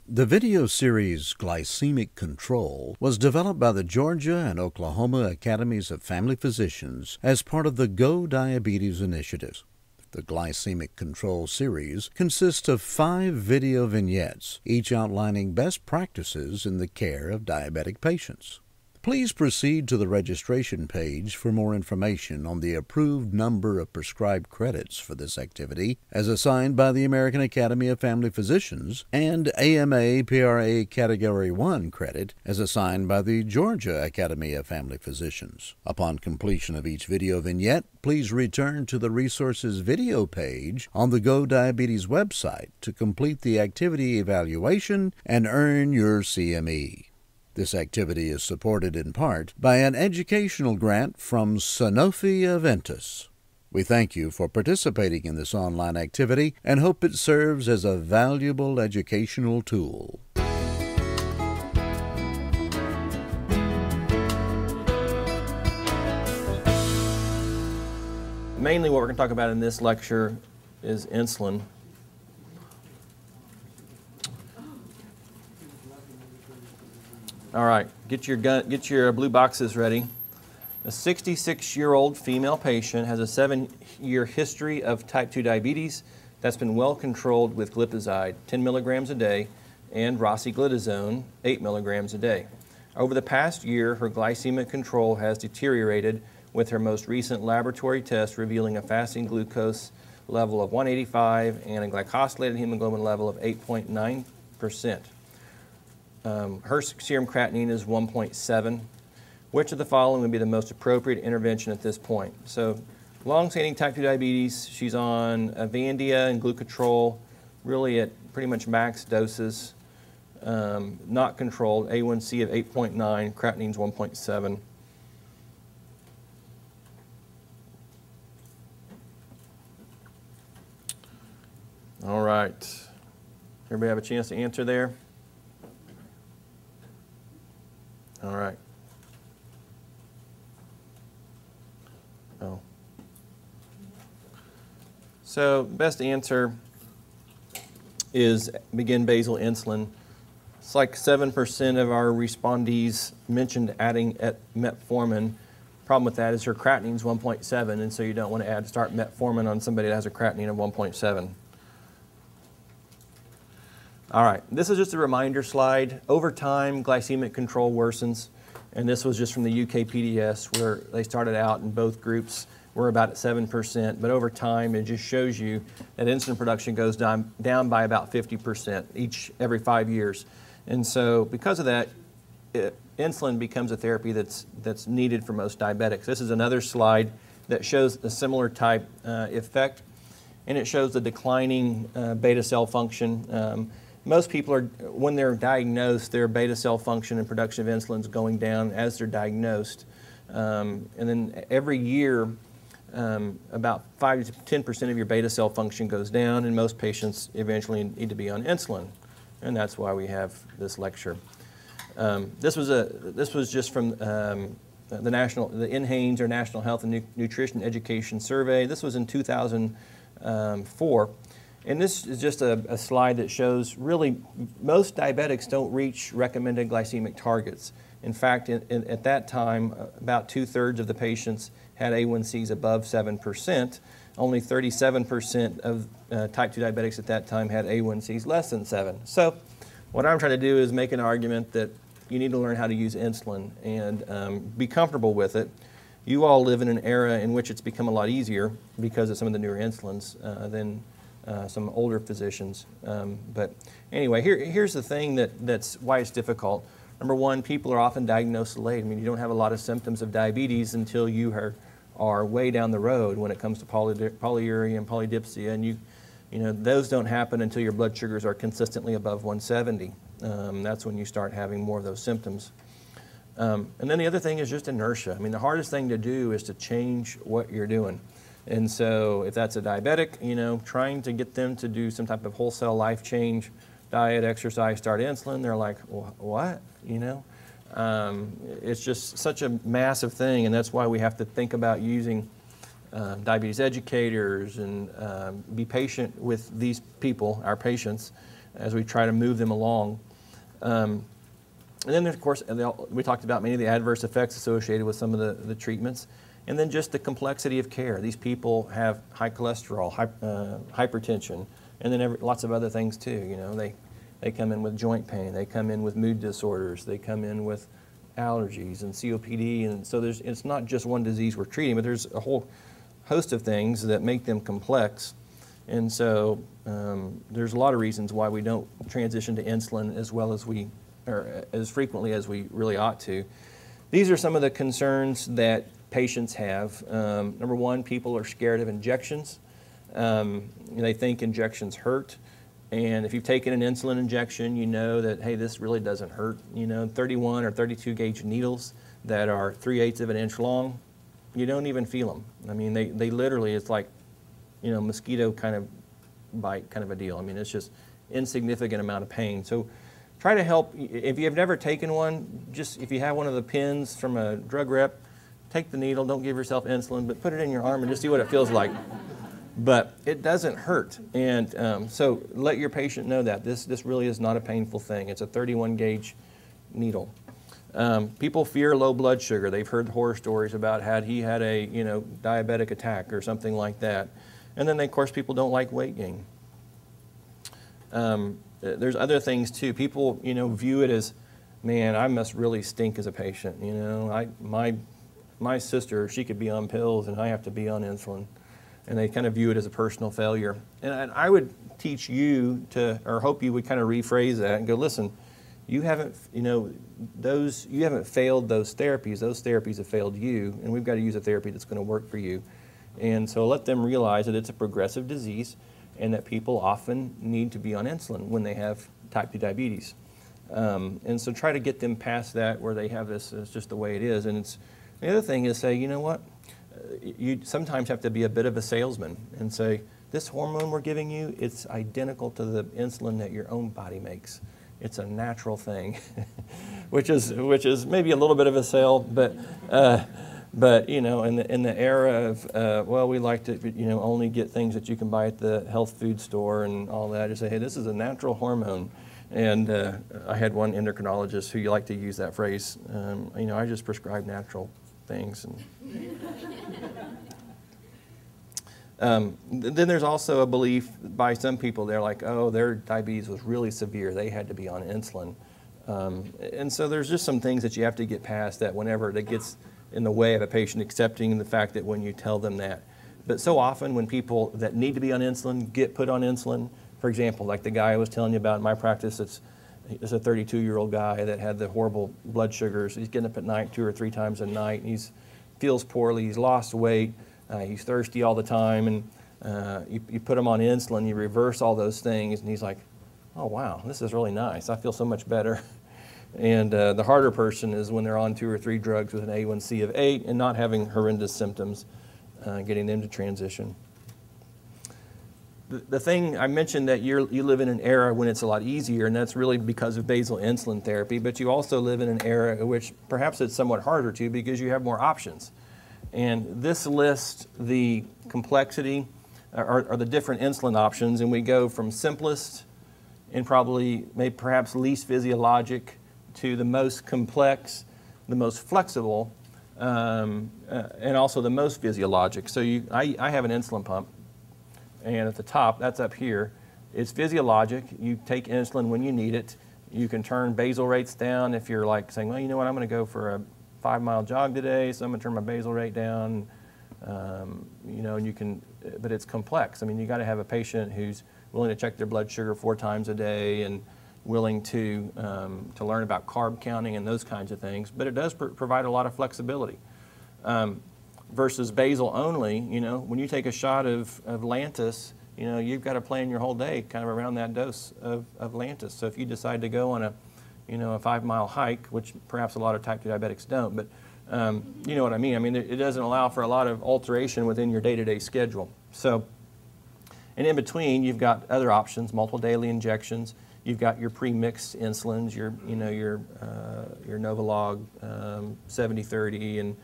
The video series Glycemic Control was developed by the Georgia and Oklahoma Academies of Family Physicians as part of the Go Diabetes initiatives. The Glycemic Control series consists of 5 video vignettes, each outlining best practices in the care of diabetic patients. Please proceed to the registration page for more information on the approved number of prescribed credits for this activity as assigned by the American Academy of Family Physicians and AMA-PRA Category 1 credit as assigned by the Georgia Academy of Family Physicians. Upon completion of each video vignette, please return to the Resources video page on the Go Diabetes website to complete the activity evaluation and earn your CME. This activity is supported in part by an educational grant from Sanofi Aventis. We thank you for participating in this online activity and hope it serves as a valuable educational tool. Mainly what we're going to talk about in this lecture is insulin. All right, get your blue boxes ready. A 66-year-old female patient has a 7-year history of type 2 diabetes that's been well controlled with glipizide, 10 milligrams a day, and rosiglitazone, 8 milligrams a day. Over the past year, her glycemic control has deteriorated, with her most recent laboratory test revealing a fasting glucose level of 185 and a glycosylated hemoglobin level of 8.9%. Her serum creatinine is 1.7. Which of the following would be the most appropriate intervention at this point? So, long-standing type 2 diabetes, she's on Avandia and glucotrol, really at pretty much max doses, not controlled, A1C of 8.9, creatinine's 1.7. All right. Everybody have a chance to answer there? All right. Oh. So best answer is begin basal insulin. It's like 7% of our respondees mentioned adding metformin. Problem with that is her creatinine is 1.7, and so you don't want to start metformin on somebody that has a creatinine of 1.7. All right, this is just a reminder slide. Over time, glycemic control worsens, and this was just from the UKPDS where they started out in both groups were about at 7%, but over time it just shows you that insulin production goes down by about 50% every 5 years. And so because of that, insulin becomes a therapy that's needed for most diabetics. This is another slide that shows a similar type effect, and it shows the declining beta cell function. Most people when they're diagnosed, their beta cell function and production of insulin is going down as they're diagnosed. And then every year, about 5 to 10% of your beta cell function goes down, and most patients eventually need to be on insulin. And that's why we have this lecture. This was just from the NHANES, or National Health and Nutrition Education Survey. This was in 2004. And this is just a slide that shows really most diabetics don't reach recommended glycemic targets. In fact, at that time, about 2/3 of the patients had A1Cs above 7%. Only 37% of type 2 diabetics at that time had A1Cs less than 7. So what I'm trying to do is make an argument that you need to learn how to use insulin and be comfortable with it. You all live in an era in which it's become a lot easier because of some of the newer insulins than some older physicians. But anyway, here's the thing that's why it's difficult. Number one, people are often diagnosed late. I mean, you don't have a lot of symptoms of diabetes until you are way down the road when it comes to polyuria and polydipsia, and you know those don't happen until your blood sugars are consistently above 170. That's when you start having more of those symptoms. And then the other thing is just inertia. I mean, the hardest thing to do is to change what you're doing. And so if that's a diabetic, you know, trying to get them to do some type of wholesale life change, diet, exercise, start insulin, they're like, what? You know, it's just such a massive thing, and that's why we have to think about using diabetes educators and be patient with these people, our patients, as we try to move them along. And then, of course, we talked about many of the adverse effects associated with some of the treatments. And then just the complexity of care. These people have high cholesterol, hypertension, and then lots of other things too. You know, they come in with joint pain, they come in with mood disorders, they come in with allergies and COPD, and so it's not just one disease we're treating, but there's a whole host of things that make them complex. And so there's a lot of reasons why we don't transition to insulin or as frequently as we really ought to. These are some of the concerns that patients have. Number one, people are scared of injections. They think injections hurt. And if you've taken an insulin injection, you know that, hey, this really doesn't hurt. You know, 31 or 32 gauge needles that are 3/8 of an inch long, you don't even feel them. I mean, they literally, it's like, you know, mosquito kind of bite kind of a deal. I mean, it's just insignificant amount of pain. So try to help. If you've never taken one, just if you have one of the pins from a drug rep, take the needle, don't give yourself insulin, but put it in your arm and just see what it feels like. But it doesn't hurt. And so let your patient know that. This really is not a painful thing. It's a 31 gauge needle. People fear low blood sugar. They've heard horror stories about he had a diabetic attack or something like that. And then, of course, people don't like weight gain. There's other things too. People, view it as, man, I must really stink as a patient. My sister, she could be on pills and I have to be on insulin. And they kind of view it as a personal failure. And I would teach you or hope you would kind of rephrase that and go, listen, you haven't failed those therapies. Those therapies have failed you, and we've got to use a therapy that's going to work for you. And so let them realize that it's a progressive disease and that people often need to be on insulin when they have type 2 diabetes. And so try to get them past that where they have this, it's just the way it is. And the other thing is say, you know what? You sometimes have to be a bit of a salesman and say, this hormone we're giving you, it's identical to the insulin that your own body makes. It's a natural thing, which is maybe a little bit of a sale, but in the era of we like to only get things that you can buy at the health food store and all that. Just say, hey, this is a natural hormone. And I had one endocrinologist who liked to use that phrase. I just prescribe natural things. And then there's also a belief by some people, they're like, oh, their diabetes was really severe, they had to be on insulin. And so there's just some things that you have to get past that whenever that gets in the way of a patient accepting the fact that when you tell them that. But so often when people that need to be on insulin get put on insulin, for example, like the guy I was telling you about in my practice, it's a 32-year-old guy that had the horrible blood sugars. He's getting up at night 2 or 3 times a night, and he feels poorly, he's lost weight, he's thirsty all the time, and you put him on insulin, you reverse all those things, and he's like, oh wow, this is really nice, I feel so much better. And the harder person is when they're on 2 or 3 drugs with an A1C of 8 and not having horrendous symptoms, getting them to transition. The thing I mentioned that you live in an era when it's a lot easier, and that's really because of basal insulin therapy, but you also live in an era in which perhaps it's somewhat harder to because you have more options. And this lists the complexity or the different insulin options, and we go from simplest and perhaps least physiologic to the most complex, the most flexible, and also the most physiologic. So I have an insulin pump. And at the top, that's up here, it's physiologic. You take insulin when you need it. You can turn basal rates down if you're like saying, well, you know what, I'm going to go for a 5-mile jog today, so I'm going to turn my basal rate down. And you can, but it's complex. I mean, you got to have a patient who's willing to check their blood sugar 4 times a day and willing to learn about carb counting and those kinds of things. But it does provide a lot of flexibility. Versus basal only, when you take a shot of Lantus, you've got to plan your whole day kind of around that dose of Lantus. So if you decide to go on a 5-mile hike, which perhaps a lot of type 2 diabetics don't, but you know what I mean. I mean, it doesn't allow for a lot of alteration within your day-to-day schedule. So, and in between, you've got other options, multiple daily injections. You've got your pre-mixed insulins, your Novolog 70/30 and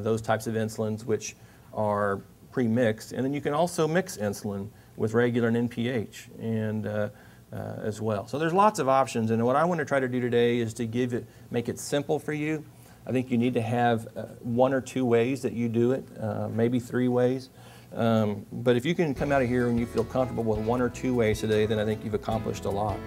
those types of insulins which are pre-mixed. And then you can also mix insulin with regular and NPH. And as well. So there's lots of options, and what I want to try to do today is to make it simple for you. I think you need to have 1 or 2 ways that you do it, maybe 3 ways. But if you can come out of here and you feel comfortable with 1 or 2 ways today, then I think you've accomplished a lot.